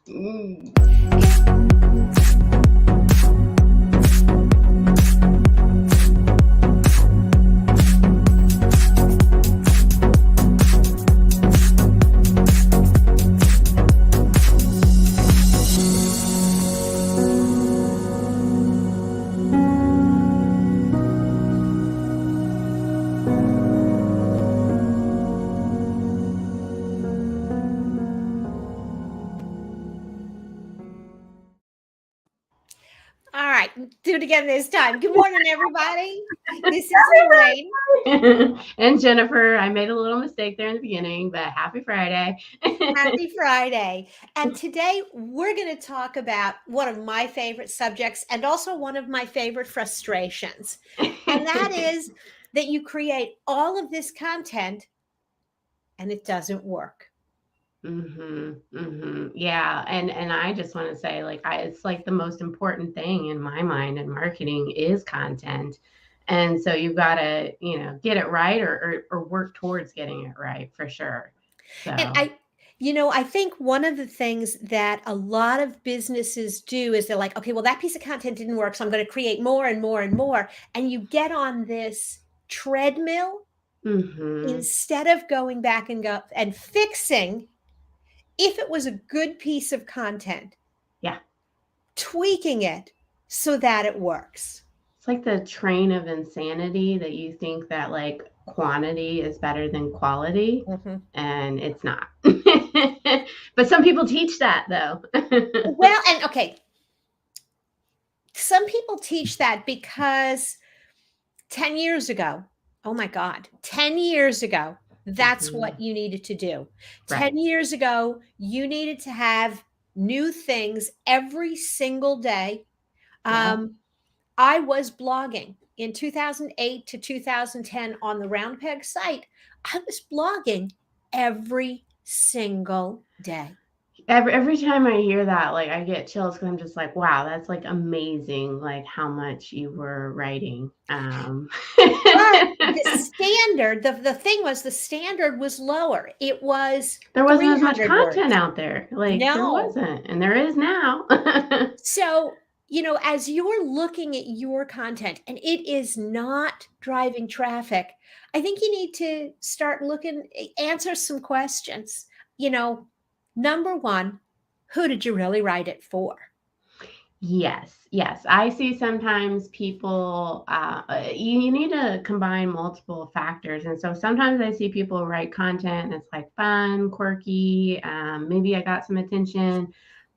Mm. All right, do it again this time. Good morning, everybody. This is Lorraine. And Jennifer, I made a little mistake there in the beginning, but happy Friday. Happy Friday. And today we're going to talk about one of my favorite subjects and also one of my favorite frustrations. And that is that you create all of this content and it doesn't work. Yeah, and I just want to say, it's like the most important thing in my mind in marketing is content, and so you've got to get it right or work towards getting it right for sure. And So I think one of the things that a lot of businesses do is they're like, okay, well, that piece of content didn't work, so I'm going to create more and more and more. And you get on this treadmill instead of going back and fixing if it was a good piece of content, yeah, tweaking it so that it works. it's like the train of insanity that you think that like quantity is better than quality, and it's not. But some people teach that though. Well, and okay, some people teach that because 10 years ago, oh my God, 10 years ago, that's what you needed to do. Right. 10 years ago, you needed to have new things every single day. Yeah. I was blogging in 2008 to 2010 on the Round Peg site. I was blogging every single day. Every time I hear that, like I get chills because I'm just like, wow, that's like amazing, like how much you were writing. But the standard, the thing was the standard was lower. It was There wasn't as much 300 words. content out there. Like there No. wasn't, and there is now. So, as you're looking at your content and it is not driving traffic, I think you need to start answer some questions. Number one, who did you really write it for? Yes. I see sometimes people, you need to combine multiple factors. And so sometimes I see people write content that's like fun, quirky. Maybe I got some attention,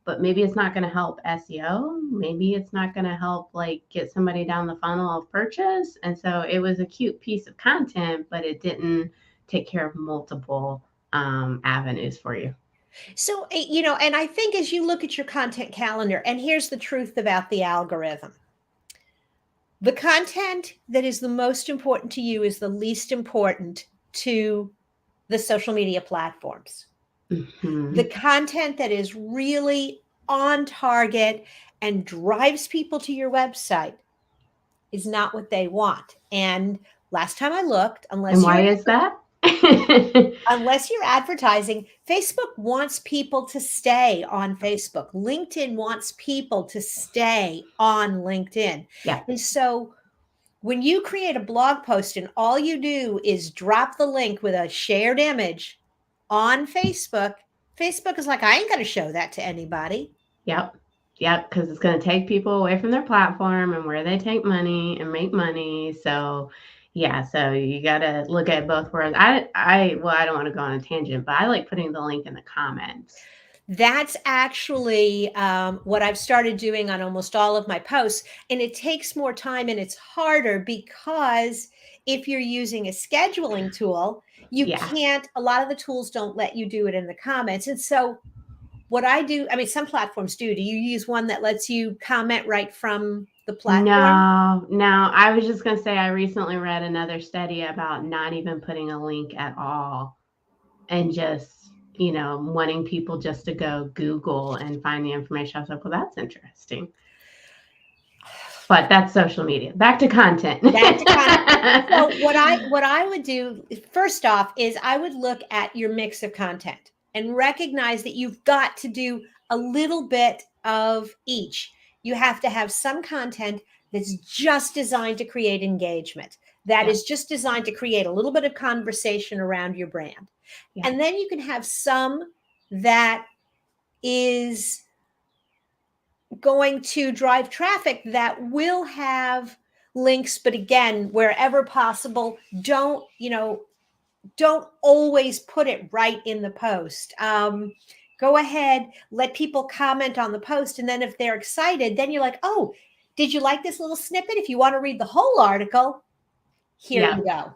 but maybe it's not going to help SEO. Maybe it's not going to help like get somebody down the funnel of purchase. And so it was a cute piece of content, but it didn't take care of multiple avenues for you. So, and I think as you look at your content calendar, and here's the truth about the algorithm. The content that is the most important to you is the least important to the social media platforms. The content that is really on target and drives people to your website is not what they want. And last time I looked, why is that? Unless you're advertising, Facebook wants people to stay on Facebook. LinkedIn wants people to stay on LinkedIn. Yeah. And so when you create a blog post and all you do is drop the link with a shared image on Facebook, Facebook is like, I ain't going to show that to anybody. Yep, because it's going to take people away from their platform and where they take money and make money. So yeah, so you got to look at both worlds. I don't want to go on a tangent, but I like putting the link in the comments. That's actually what I've started doing on almost all of my posts. And it takes more time and it's harder because if you're using a scheduling tool, you can't, a lot of the tools don't let you do it in the comments. And so what I do, I mean, some platforms do. Do you use one that lets you comment right from the platform? No. I was just going to say, I recently read another study about not even putting a link at all and just, wanting people just to go Google and find the information. I was like, well, that's interesting. But that's social media. Back to content. So what I would do first off is I would look at your mix of content and recognize that you've got to do a little bit of each. You have to have some content that's just designed to create engagement, that Yeah. is just designed to create a little bit of conversation around your brand. Yeah. And then you can have some that is going to drive traffic that will have links, but again, wherever possible, don't always put it right in the post. Go ahead, let people comment on the post, and then if they're excited, then you're like, oh, did you like this little snippet? If you want to read the whole article, here Yeah. you go.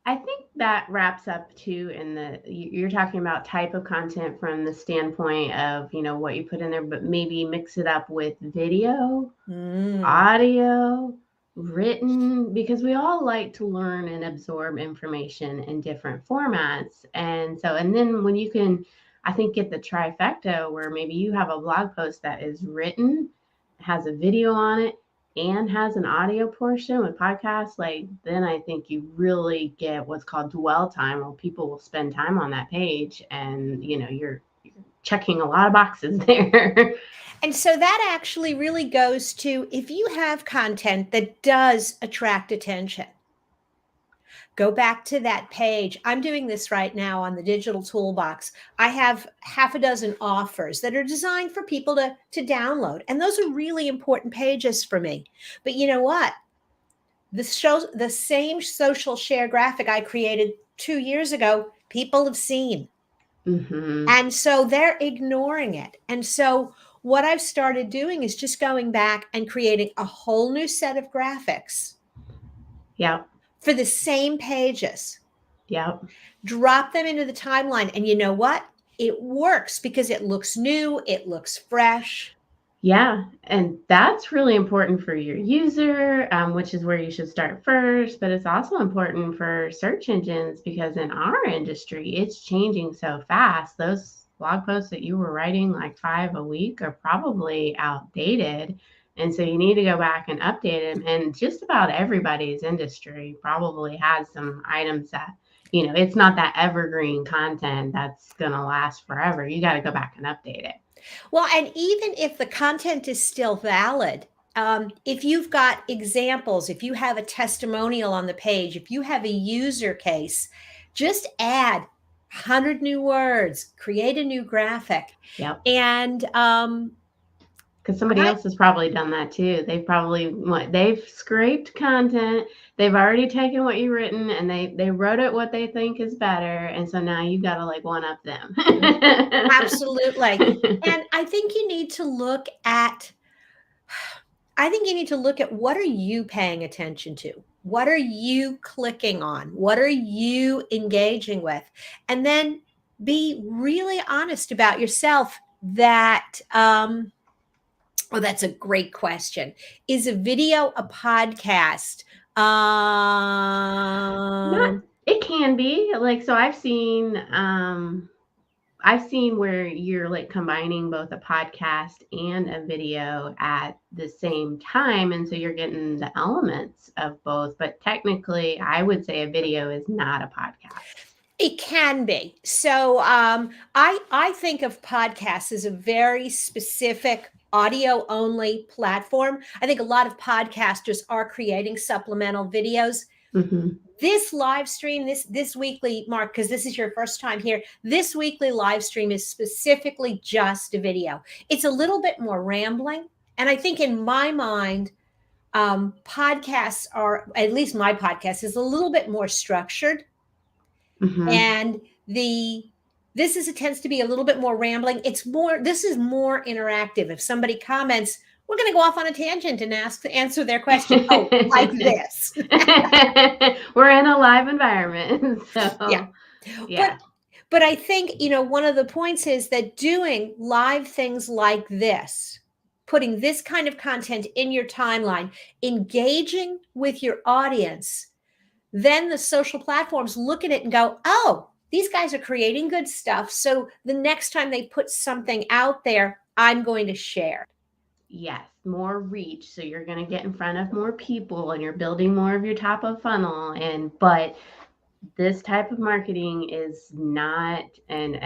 I think that wraps up too you're talking about type of content from the standpoint of, what you put in there, but maybe mix it up with video, audio, written, because we all like to learn and absorb information in different formats. And then when you can, I think, get the trifecta where maybe you have a blog post that is written, has a video on it, and has an audio portion with podcasts, then I think you really get what's called dwell time, where people will spend time on that page, and you're checking a lot of boxes there. And so that actually really goes to, if you have content that does attract attention, go back to that page. I'm doing this right now on the digital toolbox. I have half a dozen offers that are designed for people to download. And those are really important pages for me. But you know what? The same social share graphic I created 2 years ago, people have seen. Mm-hmm. And so they're ignoring it. And so what I've started doing is just going back and creating a whole new set of graphics. Yeah. For the same pages. Yep. Drop them into the timeline. And you know what? It works because it looks new, it looks fresh. Yeah. And that's really important for your user, which is where you should start first. But it's also important for search engines, because in our industry, it's changing so fast. Those blog posts that you were writing, like 5 a week, are probably outdated. And so you need to go back and update them. And just about everybody's industry probably has some items that, it's not that evergreen content that's going to last forever. You got to go back and update it. Well, and even if the content is still valid, if you've got examples, if you have a testimonial on the page, if you have a user case, just add 100 new words, create a new graphic. Yep. And because somebody else has probably done that too. They've scraped content. They've already taken what you've written and they wrote it what they think is better. And so now you got to one up them. Absolutely. And I think you need to look at what are you paying attention to? What are you clicking on? What are you engaging with? And then be really honest about yourself that, that's a great question. Is a video a podcast? It can be so I've seen where you're combining both a podcast and a video at the same time. And so you're getting the elements of both. But technically, I would say a video is not a podcast. It can be. So I think of podcasts as a very specific audio only platform. I think a lot of podcasters are creating supplemental videos. Mm-hmm. This live stream, this weekly, Mark, because this is your first time here, this weekly live stream is specifically just a video. It's a little bit more rambling. And I think in my mind, podcasts are, at least my podcast is a little bit more structured. Mm-hmm. And this tends to be a little bit more rambling. This is more interactive. If somebody comments, we're going to go off on a tangent and answer their question. Oh, like this. We're in a live environment. So, yeah. But I think, one of the points is that doing live things like this, putting this kind of content in your timeline, engaging with your audience, then the social platforms look at it and go, oh, these guys are creating good stuff. So the next time they put something out there, I'm going to share. Yes, more reach. So you're going to get in front of more people and you're building more of your top of funnel. But this type of marketing is not, and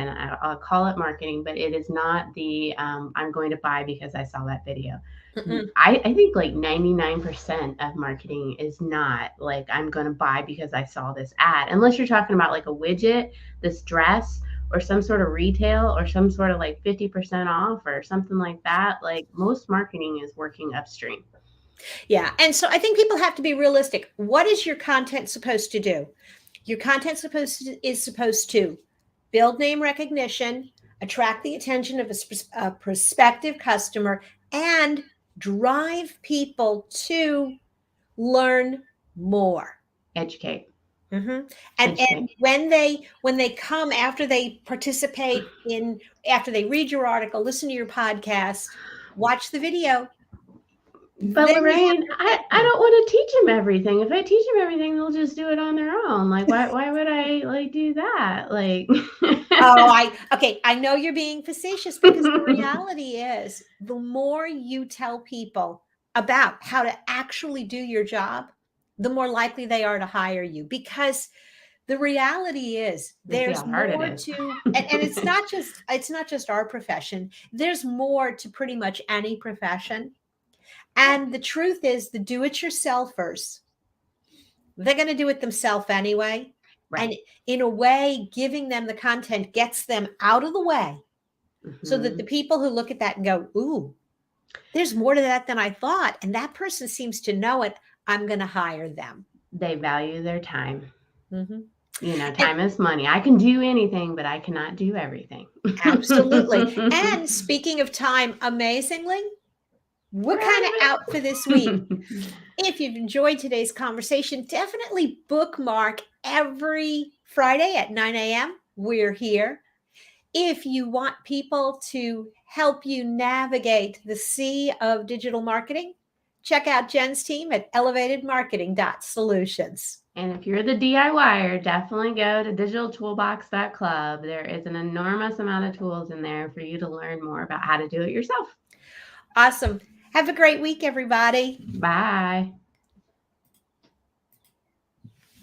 I'll call it marketing, but it is not the I'm going to buy because I saw that video. Mm-mm. I think like 99% of marketing is not like I'm going to buy because I saw this ad, unless you're talking about like a widget, this dress, or some sort of retail, or some sort of like 50% off or something like that. Like most marketing is working upstream. Yeah. And so I think people have to be realistic. What is your content supposed to do? Your content is supposed to build name recognition, attract the attention of a prospective customer, and drive people to learn more. Educate. Mm-hmm. And Educate. when they come after they participate in, after they read your article, listen to your podcast, watch the video, But then you Lorraine, have I to. don't want to teach them everything. If I teach them everything, they'll just do it on their own. Like why would I like do that? Like I know you're being facetious, because the reality is the more you tell people about how to actually do your job, the more likely they are to hire you, because the reality is they see there's how hard it more is. to, and it's not just our profession. There's more to pretty much any profession. And the truth is, the do-it-yourselfers, they're going to do it themselves anyway. Right. And in a way, giving them the content gets them out of the way, so that the Mhm. people who look at that and go, ooh, there's more to that than I thought, and that person seems to know it, I'm going to hire them. They value their time. Mm-hmm. You know, And time is money. I can do anything, but I cannot do everything. absolutely. And speaking of time, amazingly, we're We're out kind of of out for this week. it. If you've enjoyed today's conversation, definitely bookmark every Friday at 9 a.m. We're here. If you want people to help you navigate the sea of digital marketing, check out Jen's team at elevatedmarketing.solutions. And if you're the DIYer, definitely go to digitaltoolbox.club. There is an enormous amount of tools in there for you to learn more about how to do it yourself. Awesome. Have a great week, everybody. Bye.